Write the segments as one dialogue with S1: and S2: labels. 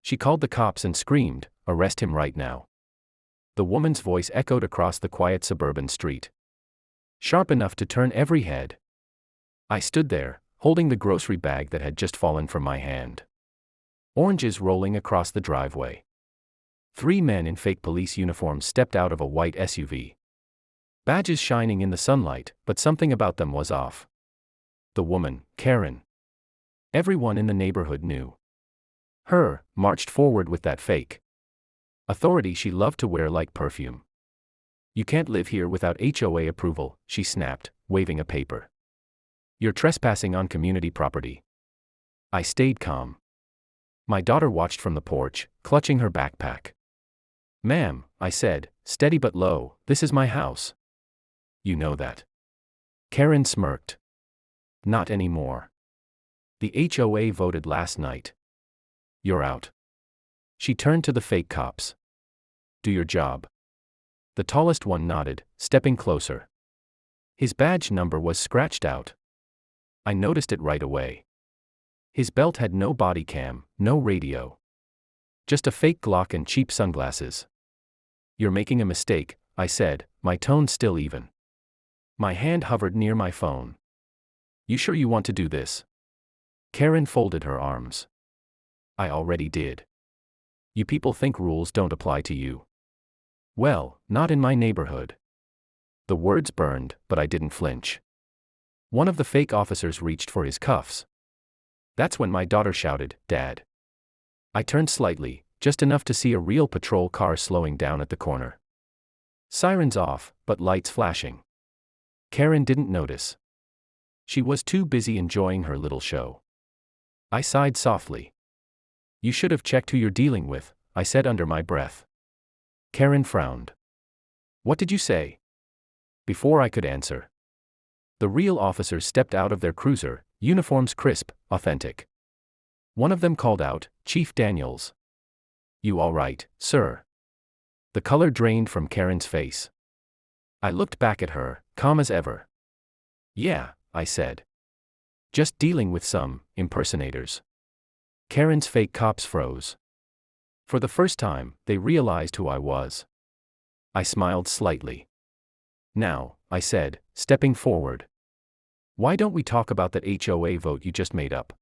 S1: She called the cops and screamed, "Arrest him right now." The woman's voice echoed across the quiet suburban street, sharp enough to turn every head. I stood there, holding the grocery bag that had just fallen from my hand. Oranges rolling across the driveway. 3 men in fake police uniforms stepped out of a white SUV. Badges shining in the sunlight, but something about them was off. The woman, Karen. Everyone in the neighborhood knew her, marched forward with that fake authority she loved to wear like perfume. "You can't live here without HOA approval," she snapped, waving a paper. "You're trespassing on community property." I stayed calm. My daughter watched from the porch, clutching her backpack. "Ma'am," I said, steady but low, "this is my house. You know that." Karen smirked. "Not anymore. The HOA voted last night. You're out." She turned to the fake cops. "Do your job." The tallest one nodded, stepping closer. His badge number was scratched out. I noticed it right away. His belt had no body cam, no radio. Just a fake Glock and cheap sunglasses. "You're making a mistake," I said, my tone still even. My hand hovered near my phone. "You sure you want to do this?" Karen folded her arms. "I already did. You people think rules don't apply to you. Well, not in my neighborhood." The words burned, but I didn't flinch. One of the fake officers reached for his cuffs. That's when my daughter shouted, "Dad." I turned slightly, just enough to see a real patrol car slowing down at the corner. Sirens off, but lights flashing. Karen didn't notice. She was too busy enjoying her little show. I sighed softly. "You should have checked who you're dealing with," I said under my breath. Karen frowned. "What did you say?" Before I could answer, the real officers stepped out of their cruiser, uniforms crisp, authentic. One of them called out, "Chief Daniels." "You all right, sir?" The color drained from Karen's face. I looked back at her, calm as ever. "Yeah," I said. "Just dealing with some impersonators." Karen's fake cops froze. For the first time, they realized who I was. I smiled slightly. "Now," I said, stepping forward, "why don't we talk about that HOA vote you just made up?"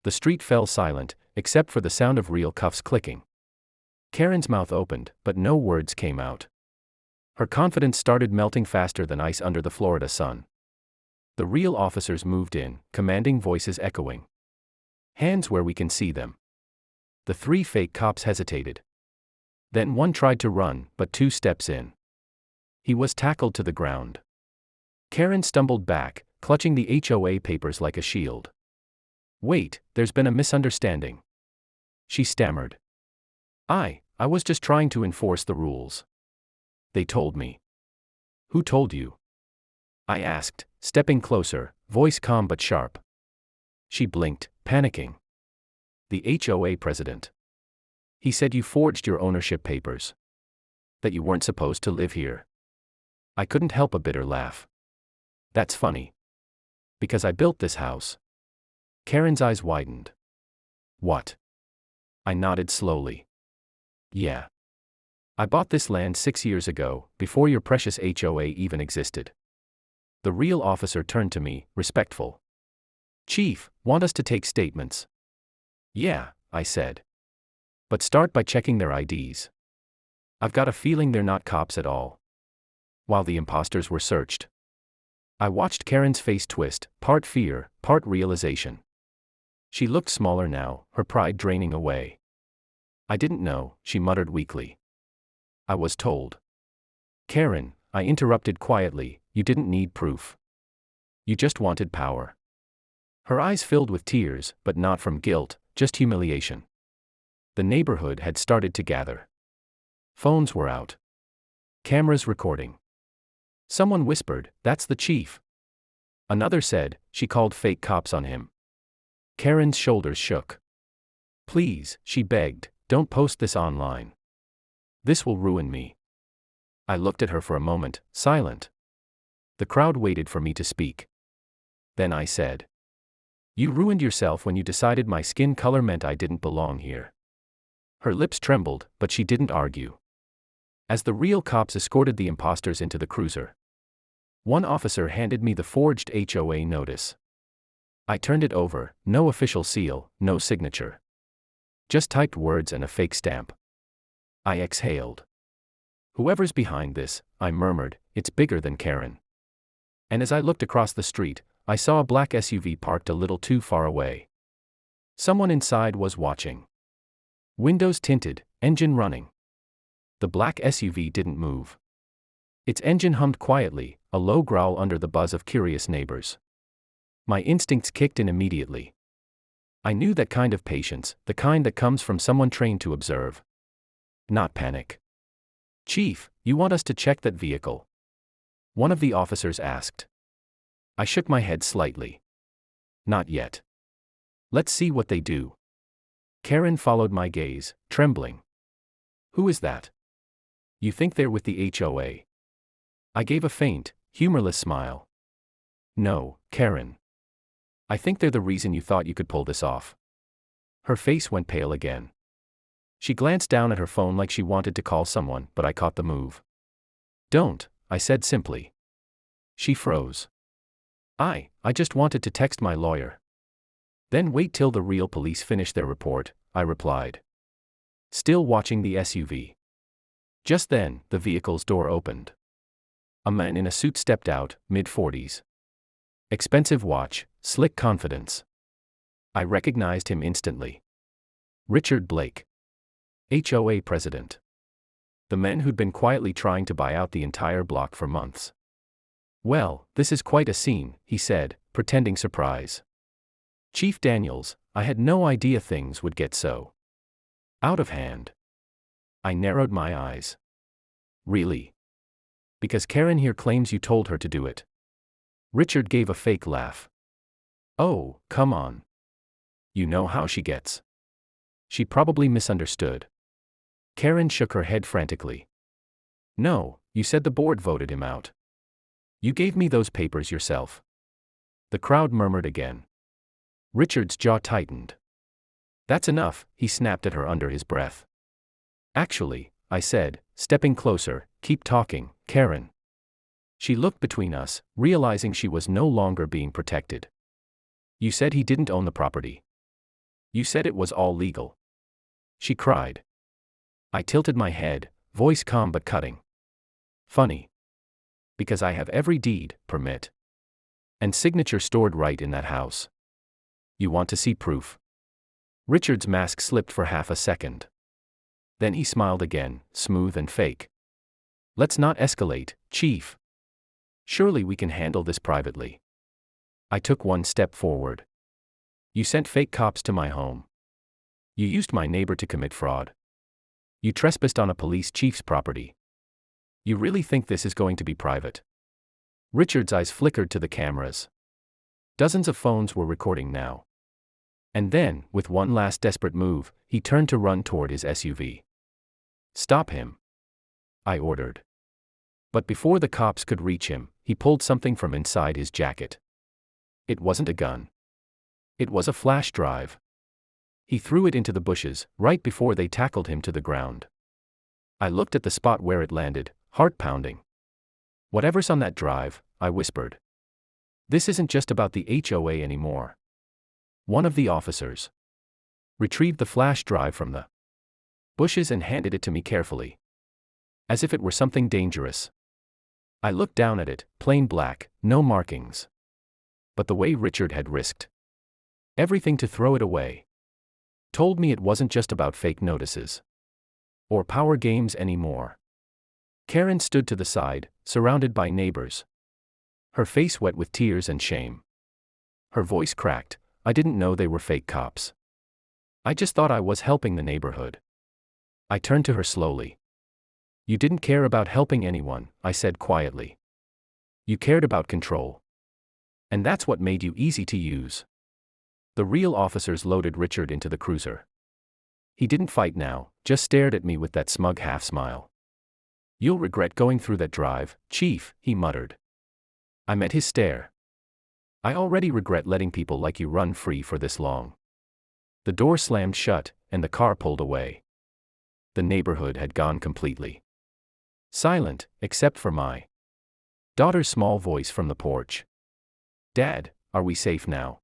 S1: The street fell silent, except for the sound of real cuffs clicking. Karen's mouth opened, but no words came out. Her confidence started melting faster than ice under the Florida sun. The real officers moved in, commanding voices echoing. "Hands where we can see them." The 3 fake cops hesitated. Then one tried to run, but 2 steps in, he was tackled to the ground. Karen stumbled back, clutching the HOA papers like a shield. "Wait, there's been a misunderstanding," she stammered. I was just trying to enforce the rules. They told me." "Who told you?" I asked, stepping closer, voice calm but sharp. She blinked, panicking. "The HOA president. He said you forged your ownership papers. That you weren't supposed to live here." I couldn't help a bitter laugh. "That's funny. Because I built this house." Karen's eyes widened. "What?" I nodded slowly. "Yeah. I bought this land 6 years ago, before your precious HOA even existed." The real officer turned to me, respectful. "Chief, want us to take statements?" "Yeah," I said. "But start by checking their IDs. I've got a feeling they're not cops at all." While the imposters were searched, I watched Karen's face twist, part fear, part realization. She looked smaller now, her pride draining away. "I didn't know," she muttered weakly. "I was told." "Karen," I interrupted quietly, "you didn't need proof. You just wanted power." Her eyes filled with tears, but not from guilt, just humiliation. The neighborhood had started to gather. Phones were out. Cameras recording. Someone whispered, "That's the chief." Another said, "She called fake cops on him." Karen's shoulders shook. "Please," she begged, "don't post this online. This will ruin me." I looked at her for a moment, silent. The crowd waited for me to speak. Then I said, "You ruined yourself when you decided my skin color meant I didn't belong here. Her lips trembled, but she didn't argue. As the real cops escorted the imposters into the cruiser, one officer handed me the forged HOA notice. I turned it over, no official seal, no signature. Just typed words and a fake stamp. I exhaled. Whoever's behind this, I murmured, it's bigger than Karen. And as I looked across the street, I saw a black SUV parked a little too far away. Someone inside was watching. Windows tinted, engine running. The black SUV didn't move. Its engine hummed quietly, a low growl under the buzz of curious neighbors. My instincts kicked in immediately. I knew that kind of patience, the kind that comes from someone trained to observe, not panic. "Chief, you want us to check that vehicle?" one of the officers asked. I shook my head slightly. "Not yet. Let's see what they do." Karen followed my gaze, trembling. "Who is that? You think they're with the HOA?" I gave a faint, humorless smile. "No, Karen. I think they're the reason you thought you could pull this off." Her face went pale again. She glanced down at her phone like she wanted to call someone, but I caught the move. "Don't," I said simply. She froze. I just wanted to text my lawyer." "Then wait till the real police finish their report," I replied, still watching the SUV. Just then, the vehicle's door opened. A man in a suit stepped out, mid-40s. Expensive watch, slick confidence. I recognized him instantly. Richard Blake, HOA president. The man who'd been quietly trying to buy out the entire block for months. "Well, this is quite a scene," he said, pretending surprise. "Chief Daniels, I had no idea things would get so out of hand." I narrowed my eyes. "Really? Because Karen here claims you told her to do it." Richard gave a fake laugh. "Oh, come on. You know how she gets. She probably misunderstood." Karen shook her head frantically. "No, you said the board voted him out. You gave me those papers yourself." The crowd murmured again. Richard's jaw tightened. "That's enough," he snapped at her under his breath. "Actually," I said, stepping closer, "keep talking, Karen." She looked between us, realizing she was no longer being protected. "You said he didn't own the property. You said it was all legal," she cried. I tilted my head, voice calm but cutting. "Funny. Because I have every deed, permit, and signature stored right in that house. You want to see proof?" Richard's mask slipped for half a second. Then he smiled again, smooth and fake. "Let's not escalate, Chief. Surely we can handle this privately." I took one step forward. "You sent fake cops to my home. You used my neighbor to commit fraud. You trespassed on a police chief's property. You really think this is going to be private?" Richard's eyes flickered to the cameras. Dozens of phones were recording now. And then, with one last desperate move, he turned to run toward his SUV. "Stop him," I ordered. But before the cops could reach him, he pulled something from inside his jacket. It wasn't a gun. It was a flash drive. He threw it into the bushes, right before they tackled him to the ground. I looked at the spot where it landed, heart pounding. "Whatever's on that drive," I whispered. "This isn't just about the HOA anymore." One of the officers retrieved the flash drive from the bushes and handed it to me carefully, as if it were something dangerous. I looked down at it, plain black, no markings. But the way Richard had risked everything to throw it away told me it wasn't just about fake notices or power games anymore. Karen stood to the side, surrounded by neighbors. Her face wet with tears and shame. Her voice cracked. "I didn't know they were fake cops. I just thought I was helping the neighborhood." I turned to her slowly. "You didn't care about helping anyone," I said quietly. "You cared about control. And that's what made you easy to use." The real officers loaded Richard into the cruiser. He didn't fight now, just stared at me with that smug half-smile. "You'll regret going through that drive, Chief," he muttered. I met his stare. "I already regret letting people like you run free for this long." The door slammed shut, and the car pulled away. the neighborhood had gone completely silent, except for my daughter's small voice from the porch. "Dad, are we safe now?"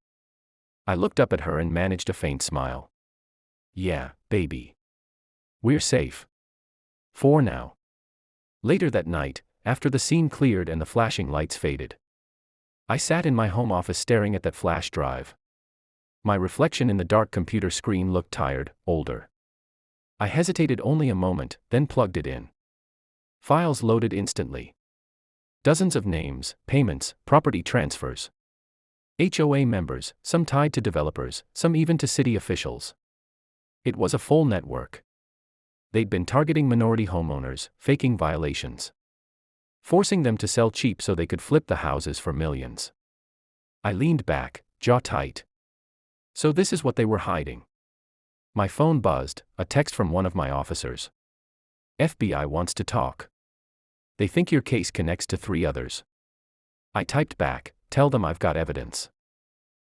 S1: I looked up at her and managed a faint smile. "Yeah, baby. We're safe. For now." Later that night, after the scene cleared and the flashing lights faded, I sat in my home office staring at that flash drive. My reflection in the dark computer screen looked tired, older. I hesitated only a moment, then plugged it in. Files loaded instantly. Dozens of names, payments, property transfers. HOA members, some tied to developers, some even to city officials. It was a full network. They'd been targeting minority homeowners, faking violations, forcing them to sell cheap so they could flip the houses for millions. I leaned back, jaw tight. So this is what they were hiding. My phone buzzed, a text from one of my officers. "FBI wants to talk. They think your case connects to 3 others." I typed back, "Tell them I've got evidence."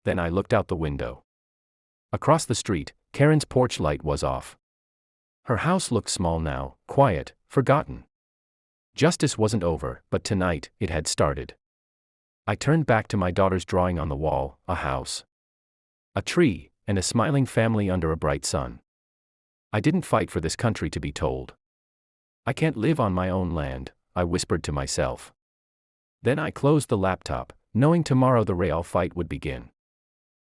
S1: Then I looked out the window. Across the street, Karen's porch light was off. Her house looked small now, quiet, forgotten. Justice wasn't over, but tonight, it had started. I turned back to my daughter's drawing on the wall, a house, a tree, and a smiling family under a bright sun. I didn't fight for this country to be told. "I can't live on my own land," I whispered to myself. Then I closed the laptop, knowing tomorrow the real fight would begin.